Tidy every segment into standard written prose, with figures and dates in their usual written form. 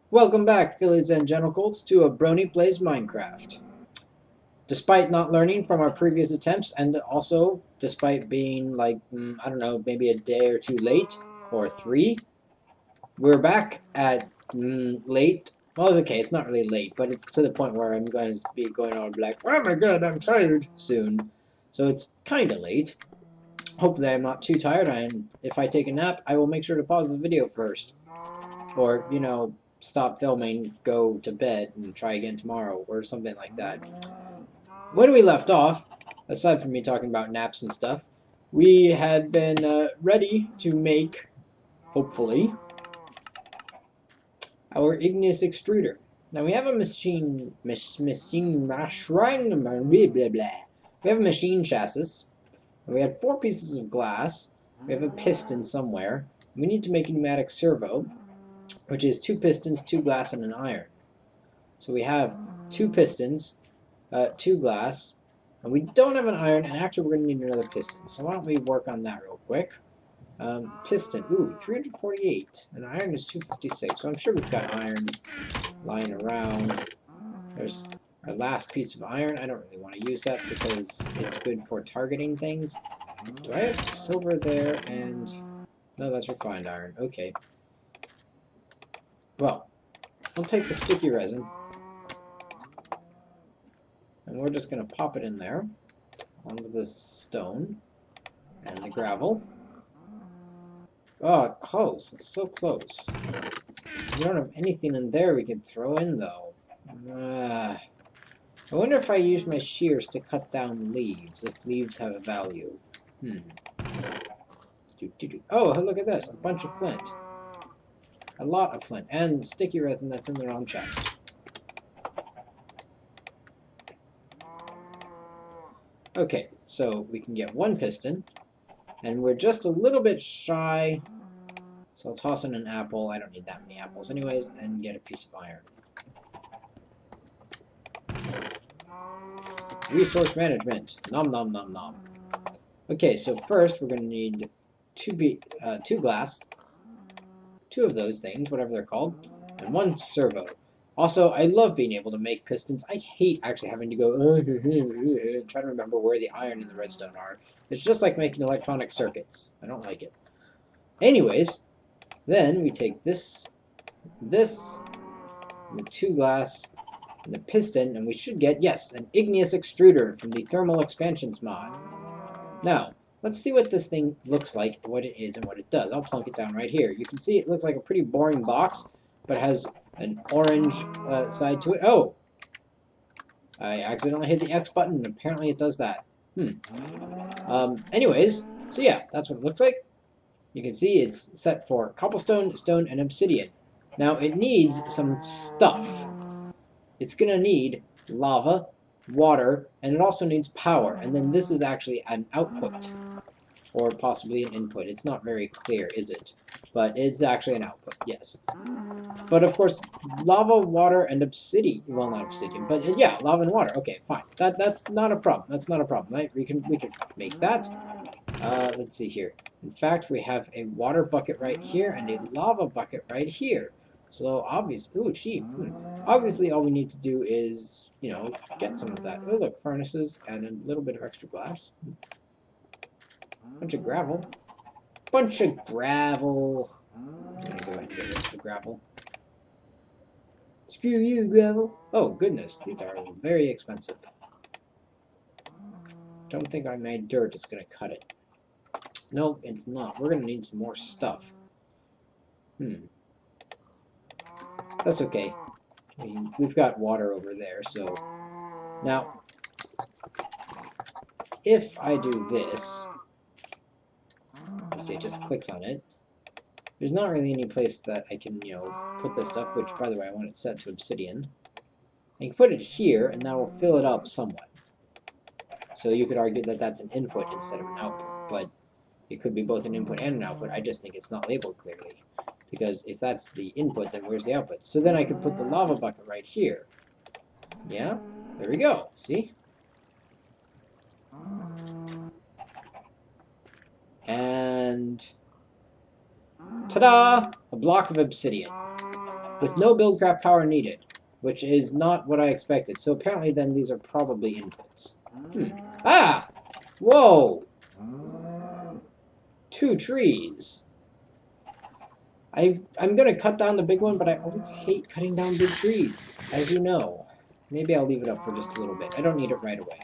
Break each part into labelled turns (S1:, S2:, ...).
S1: Welcome back, fillies and genitals, to a Brony Plays Minecraft. Despite not learning from our previous attempts, and also despite being like, I don't know, maybe a day or two late, or three, we're back at late. Well, okay, it's not really late, but it's to the point where I'm going to be going on like, oh my god, I'm tired soon. So it's kind of late. Hopefully I'm not too tired, and if I take a nap, I will make sure to pause the video first. Or, stop filming, go to bed, and try again tomorrow, or something like that. When we left off, aside from me talking about naps and stuff, we had been ready to make, hopefully, our igneous extruder. Now we have a machine, blah, blah, blah. We have a machine chassis, and we had 4 pieces of glass, we have a piston somewhere, we need to make a pneumatic servo, which is 2 pistons, 2 glass, and an iron. So we have 2 pistons, 2 glass, and we don't have an iron, and actually we're going to need another piston. So why don't we work on that real quick. Piston, 348, and iron is 256, so I'm sure we've got iron lying around. There's our last piece of iron. I don't really want to use that because it's good for targeting things. Do I have silver there? And no, that's refined iron. Okay. Well, we'll take the sticky resin, and we're just going to pop it in there, onto the stone, and the gravel. Oh, close. It's so close. We don't have anything in there we can throw in, though. I wonder if I use my shears to cut down leaves, if leaves have a value. Oh, look at this. A bunch of flint. A lot of flint. And sticky resin that's in the wrong chest. Okay, so we can get 1 piston. And we're just a little bit shy. So I'll toss in an apple. I don't need that many apples anyways. And get a piece of iron. Resource management. Nom nom nom nom. Okay, so first we're going to need 2 glass. 2 of those things, whatever they're called. And 1 servo. Also, I love being able to make pistons. I hate actually having to go try to remember where the iron and the redstone are. It's just like making electronic circuits. I don't like it. Anyways, then we take this, the 2 glass, and the piston, and we should get, yes, an igneous extruder from the thermal expansions mod. Now, let's see what this thing looks like, what it is, and what it does. I'll plunk it down right here. You can see it looks like a pretty boring box, but has an orange side to it. Oh! I accidentally hit the X button, and apparently it does that. Anyways, so yeah, that's what it looks like. You can see it's set for cobblestone, stone, and obsidian. Now, it needs some stuff. It's going to need lava, water, and it also needs power. And then this is actually an output, or possibly an input. It's not very clear, is it? But it's actually an output, yes. But of course, lava, water, and obsidian. Well, not obsidian, but yeah, lava and water. Okay, fine. That's not a problem. That's not a problem. Right? We can make that. Let's see here. In fact, we have a water bucket right here and a lava bucket right here. So obviously, ooh, cheap. Obviously, all we need to do is, get some of that. Oh, look, furnaces and a little bit of extra glass. Bunch of gravel. Bunch of gravel. I'm gonna go ahead and get rid of the gravel. Screw you, gravel. Oh, goodness, these are very expensive. Don't think I made dirt is gonna cut it. No, it's not. We're gonna need some more stuff. That's okay. We've got water over there, so... Now, if I do this... You see, it just clicks on it. There's not really any place that I can, put this stuff, which, by the way, I want it set to obsidian. I can put it here, and that will fill it up somewhat. So you could argue that that's an input instead of an output, but it could be both an input and an output. I just think it's not labeled clearly. Because if that's the input, then where's the output? So then I could put the lava bucket right here. Yeah? There we go. See? And... ta-da! A block of obsidian. with no buildcraft power needed, which is not what I expected. So apparently then these are probably inputs. Ah! Whoa! 2 trees. I'm going to cut down the big one, but I always hate cutting down big trees, as you know. Maybe I'll leave it up for just a little bit. I don't need it right away.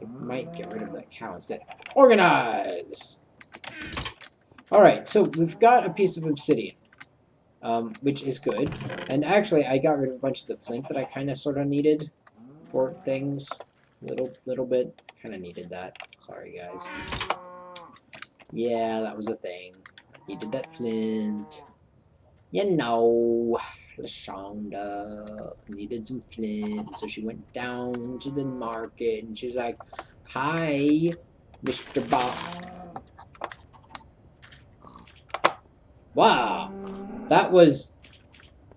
S1: I might get rid of that cow instead. Organize! Alright, so we've got a piece of obsidian, which is good. And actually, I got rid of a bunch of the flint that I kind of sort of needed for things. Little bit. Kind of needed that. Sorry, guys. Yeah, that was a thing. Needed that flint. You know, LaShonda needed some flint, so she went down to the market and she was like, "Hi, Mr. Bob." Wow, that was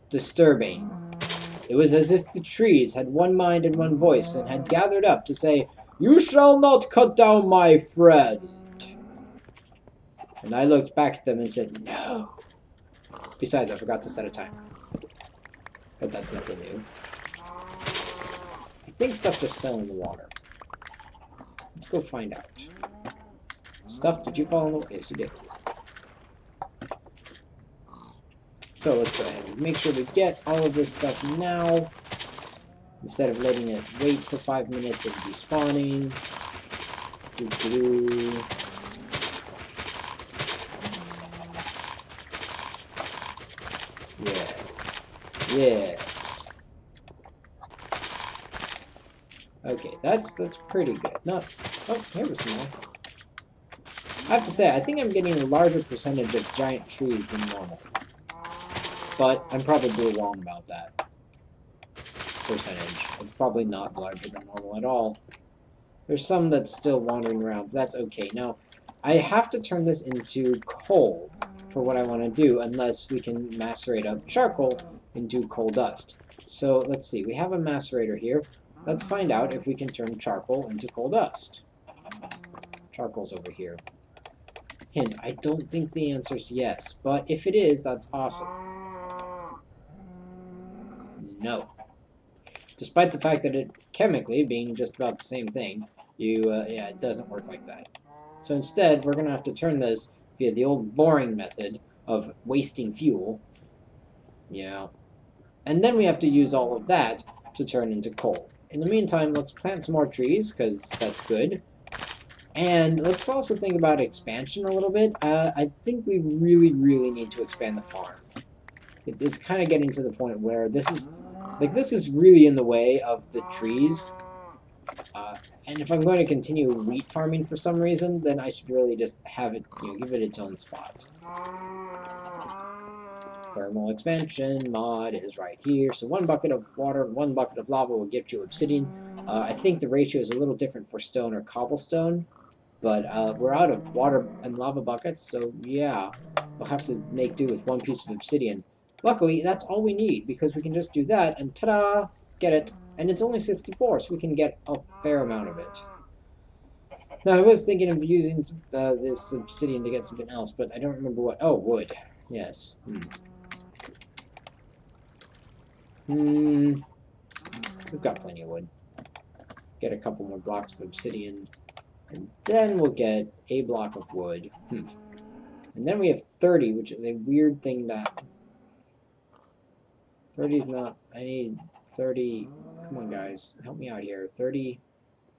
S1: disturbing. It was as if the trees had one mind and one voice and had gathered up to say, "You shall not cut down my friend." And I looked back at them and said, "No." Besides, I forgot to set a timer. But that's nothing new. I think stuff just fell in the water. Let's go find out. Stuff, did you fall in the water? Yes, you did. So let's go ahead and make sure we get all of this stuff now, instead of letting it wait for 5 minutes of despawning. Yes. Yes. Okay, that's pretty good. Not. Oh, here was some more. I have to say, I think I'm getting a larger percentage of giant trees than normal. But I'm probably wrong about that percentage. It's probably not larger than normal at all. There's some that's still wandering around, but that's okay. Now, I have to turn this into coal for what I want to do, unless we can macerate up charcoal into coal dust. So, let's see. We have a macerator here. Let's find out if we can turn charcoal into coal dust. Charcoal's over here. Hint, I don't think the answer's yes, but if it is, that's awesome. No. Despite the fact that it, chemically, being just about the same thing, yeah, it doesn't work like that. So instead, we're going to have to turn this via the old boring method of wasting fuel. Yeah. And then we have to use all of that to turn into coal. In the meantime, let's plant some more trees, because that's good. And let's also think about expansion a little bit. I think we really, really need to expand the farm. It's kind of getting to the point where this is really in the way of the trees. And if I'm going to continue wheat farming for some reason, then I should really just have it, give it its own spot. Thermal expansion mod is right here. So 1 bucket of water, 1 bucket of lava will get you obsidian. I think the ratio is a little different for stone or cobblestone, but we're out of water and lava buckets, so yeah, we'll have to make do with 1 piece of obsidian. Luckily, that's all we need, because we can just do that, and ta-da! Get it. And it's only 64, so we can get a fair amount of it. Now, I was thinking of using this obsidian to get something else, but I don't remember what. Oh, wood. Yes. We've got plenty of wood. Get a couple more blocks of obsidian, and then we'll get a block of wood. And then we have 30, which is a weird thing that... 30 is not... I need 30... Come on, guys. Help me out here. 30...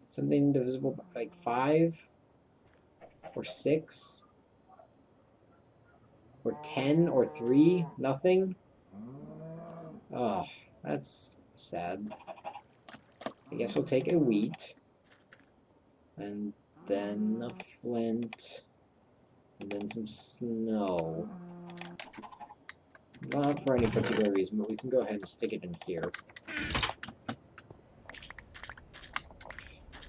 S1: Something divisible by, like, 5? Or 6? Or 10? Or 3? Nothing? Oh, that's sad. I guess we'll take a wheat. And then a flint. And then some snow. Not for any particular reason, but we can go ahead and stick it in here.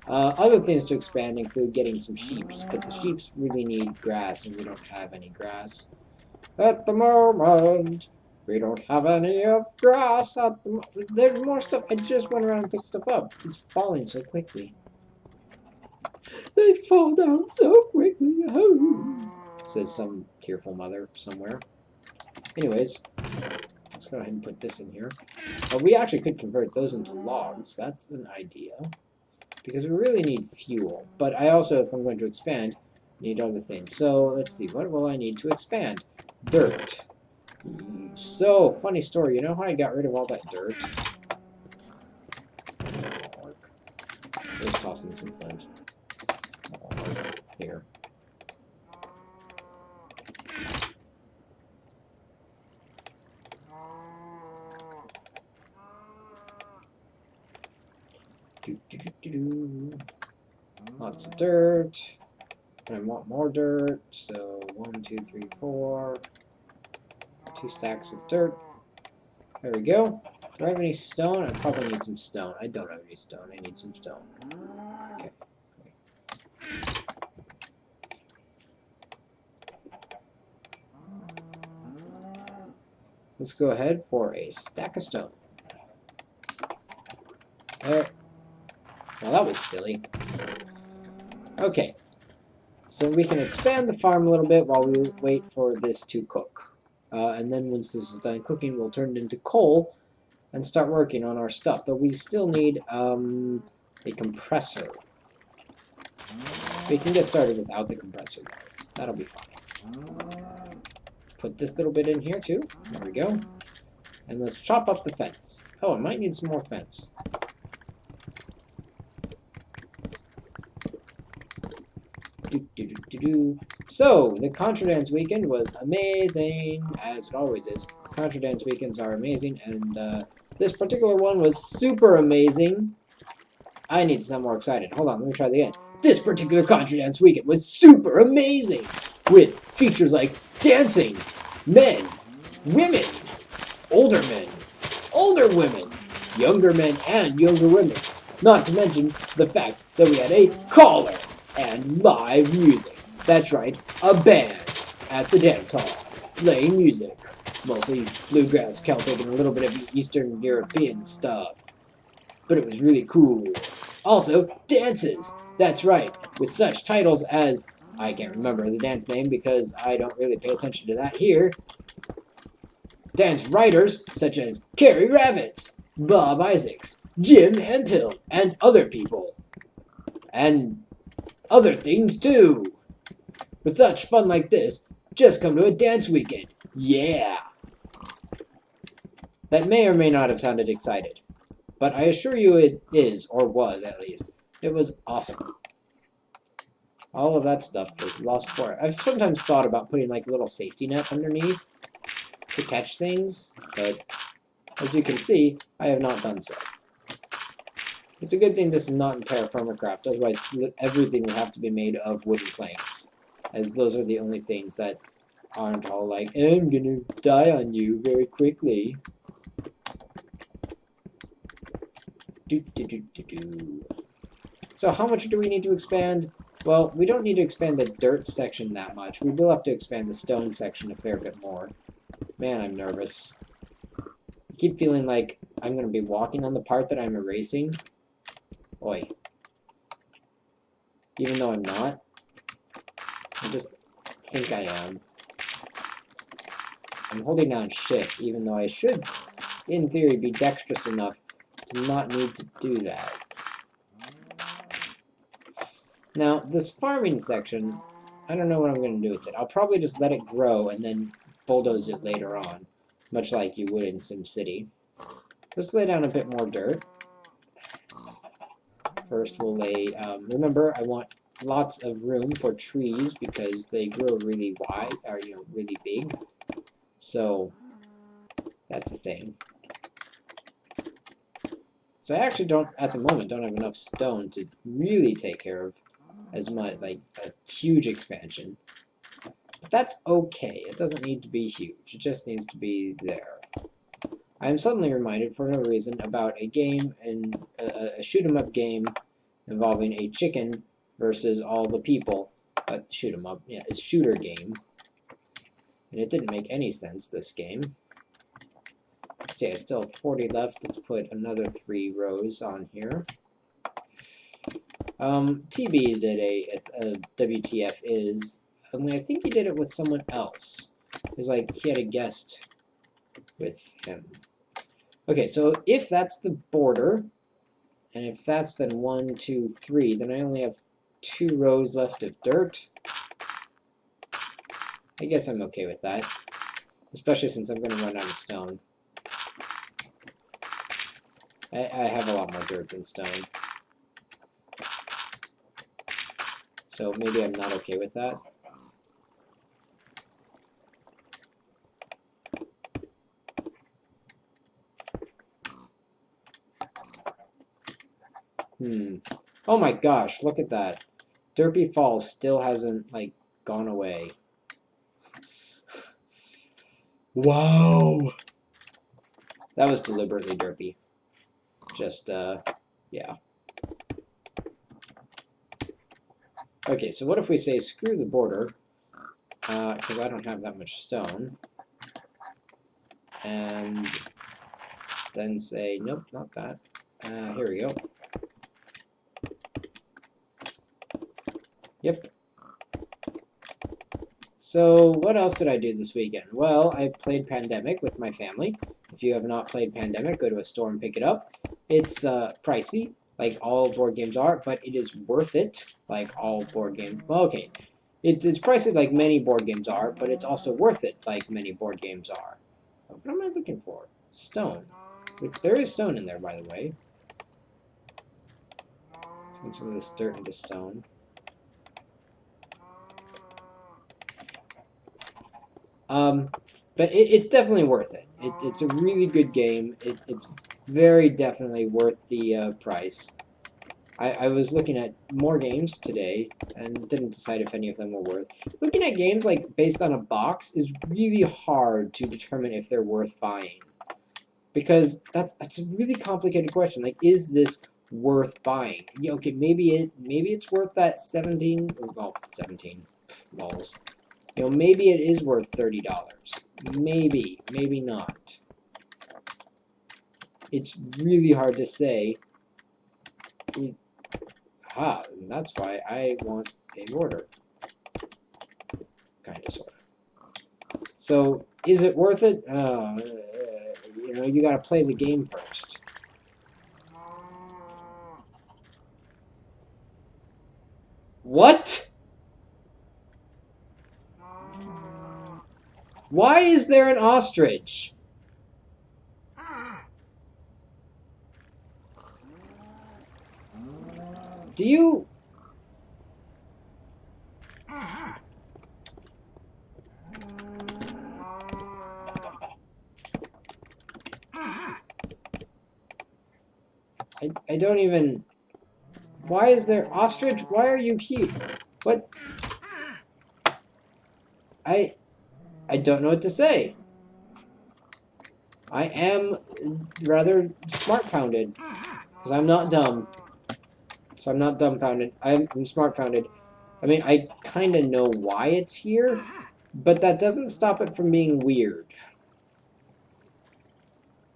S1: Other things to expand include getting some sheeps, but the sheeps really need grass, and we don't have any grass. At the moment, we don't have any of grass. There's more stuff. I just went around and picked stuff up. It's falling so quickly. They fall down so quickly. Oh, says some tearful mother somewhere. Anyways, Let's go ahead and put this in here. We actually could convert those into logs. That's an idea. Because we really need fuel. But I also, if I'm going to expand, need other things. So, let's see. What will I need to expand? Dirt. So, funny story. You know how I got rid of all that dirt? Just tossing some flint. Here. Lots of dirt. And I want more dirt. So 1, 2, 3, 4. 2 stacks of dirt. There we go. Do I have any stone? I probably need some stone. I don't have any stone. I need some stone. Okay. Let's go ahead for a stack of stone. There. Well, that was silly. Okay. So we can expand the farm a little bit while we wait for this to cook. And then once this is done cooking, we'll turn it into coal and start working on our stuff. Though we still need a compressor. We can get started without the compressor. That'll be fine. Put this little bit in here too. There we go. And let's chop up the fence. Oh, I might need some more fence. So, the Contra Dance weekend was amazing, as it always is. Contra Dance weekends are amazing, and this particular one was super amazing. I need to sound more excited. Hold on, let me try that again. This particular Contra Dance weekend was super amazing, with features like dancing, men, women, older women, younger men, and younger women. Not to mention the fact that we had a caller and live music. That's right, a band at the dance hall, playing music. Mostly bluegrass, Celtic, and a little bit of Eastern European stuff. But it was really cool. Also, dances. That's right, with such titles as, I can't remember the dance name because I don't really pay attention to that here. Dance writers such as Carrie Ravitz, Bob Isaacs, Jim Hemphill, and other people. And other things too. With such fun like this, just come to a dance weekend. Yeah! That may or may not have sounded excited, but I assure you it is, or was at least. It was awesome. All of that stuff was lost for it. I've sometimes thought about putting like a little safety net underneath to catch things, but as you can see, I have not done so. It's a good thing this is not in Terra Firma Craft, otherwise everything would have to be made of wooden planks, as those are the only things that aren't all like, I'm gonna die on you very quickly. So how much do we need to expand? Well, we don't need to expand the dirt section that much. We will have to expand the stone section a fair bit more. Man, I'm nervous. I keep feeling like I'm going to be walking on the part that I'm erasing. Oi. Even though I'm not. I just think I am. I'm holding down shift, even though I should, in theory, be dexterous enough to not need to do that. Now, this farming section, I don't know what I'm going to do with it. I'll probably just let it grow and then bulldoze it later on, much like you would in SimCity. Let's lay down a bit more dirt. First, we'll lay, remember, I want lots of room for trees because they grow really wide, or, you know, really big. So, that's the thing. So I actually don't, at the moment, don't have enough stone to really take care of as much, like, a huge expansion. But that's okay. It doesn't need to be huge. It just needs to be there. I am suddenly reminded, for no reason, about a game, a shoot-'em-up game involving a chicken versus all the people. Shoot-'em-up, yeah, it's a shooter game. And it didn't make any sense, this game. See, I still have 40 left. Let's put another 3 rows on here. TB did a WTF is, I think he did it with someone else. It was like he had a guest with him. Okay, so if that's the border, and if that's then 1, 2, 3, then I only have 2 rows left of dirt. I guess I'm okay with that, especially since I'm going to run out of stone. I have a lot more dirt than stone. So maybe I'm not okay with that. Oh my gosh, look at that. Derpy Falls still hasn't, like, gone away. Wow! That was deliberately derpy. Just, yeah. Okay, so what if we say screw the border, because I don't have that much stone, and then say, nope, not that. Here we go. Yep. So, what else did I do this weekend? Well, I played Pandemic with my family. If you have not played Pandemic, go to a store and pick it up. It's pricey, like all board games are, but it is worth it, like all board games. Well, okay, it's pricey like many board games are, but it's also worth it like many board games are. What am I looking for? Stone. There is stone in there, by the way. Turn some of this dirt into stone. But it's definitely worth it. It's a really good game. It's very definitely worth the price. I was looking at more games today and didn't decide if any of them were worth. Looking at games like based on a box is really hard to determine if they're worth buying, because that's a really complicated question. Like, is this worth buying? Yeah, okay, maybe it's worth that 17. Well, 17. Lols. You know, maybe it is worth $30. Maybe not. It's really hard to say. And that's why I want a border. Kind of, sort of. So, is it worth it? You know, you gotta play the game first. What? Why is there an ostrich? Do you... I don't even... Why is there... Ostrich, why are you here? What? I don't know what to say. I am rather smart-founded, because I'm not dumb. So I'm not dumbfounded. I'm smart-founded. I mean, I kind of know why it's here, but that doesn't stop it from being weird.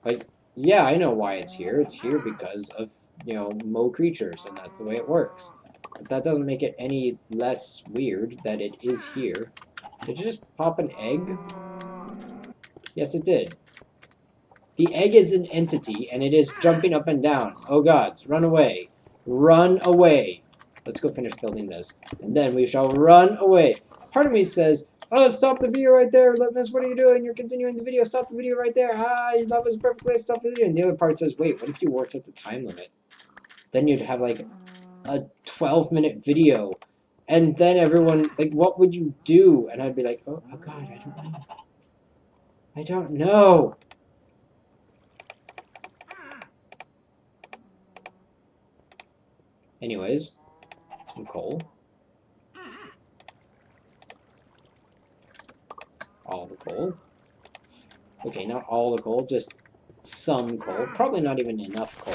S1: Like, yeah, I know why it's here. It's here because of, you know, Mo creatures, and that's the way it works. But that doesn't make it any less weird that it is here. Did you just pop an egg? Yes, it did. The egg is an entity, and it is jumping up and down. Oh gods, run away. Run away. Let's go finish building this, and then we shall run away. Part of me says, oh, stop the video right there. Miss, what are you doing? You're continuing the video. Stop the video right there. That was perfect way to stop the video. And the other part says, wait, what if you worked at the time limit? Then you'd have, like, a 12-minute video. And then everyone, like, what would you do? And I'd be like, oh God, I don't know. I don't know. Anyways, some coal. All the coal. Okay, not all the coal, just some coal. Probably not even enough coal.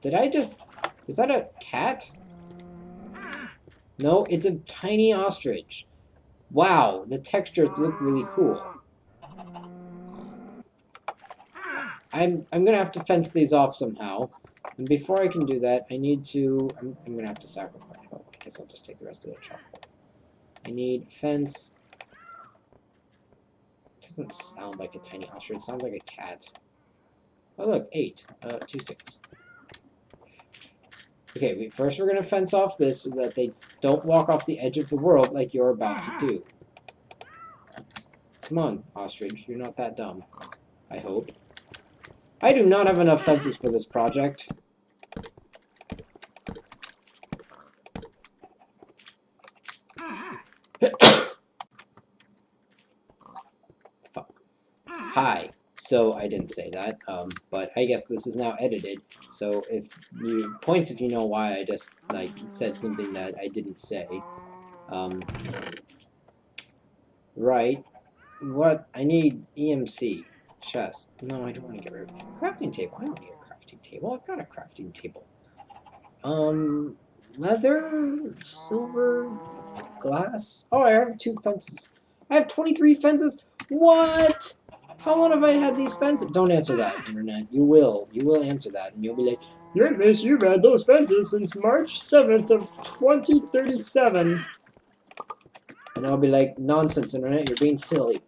S1: Did I just... Is that a cat? No, it's a tiny ostrich. Wow, the textures look really cool. I'm gonna have to fence these off somehow. And before I can do that, I need to... I'm gonna have to sacrifice... Oh, I guess I'll just take the rest of the charcoal. I need fence... doesn't sound like a tiny ostrich. It sounds like a cat. Oh look, 8. 2 sticks. Okay, first we're gonna fence off this so that they don't walk off the edge of the world like you're about to do. Come on, ostrich. You're not that dumb. I hope. I do not have enough fences for this project. Fuck. Hi. So I didn't say that, but I guess this is now edited. So if you points if you know why I just like said something that I didn't say. Right. What? I need EMC. Chest. No, I don't want to get rid of crafting table. I don't need a crafting table. I've got a crafting table. Leather, silver, glass. Oh, I have 2 fences. I have 23 fences. What? How long have I had these fences? Don't answer that, internet. You will. You will answer that, and you'll be like, "Yes, you've had those fences since March 7th of 2037. And I'll be like, "Nonsense, internet. You're being silly."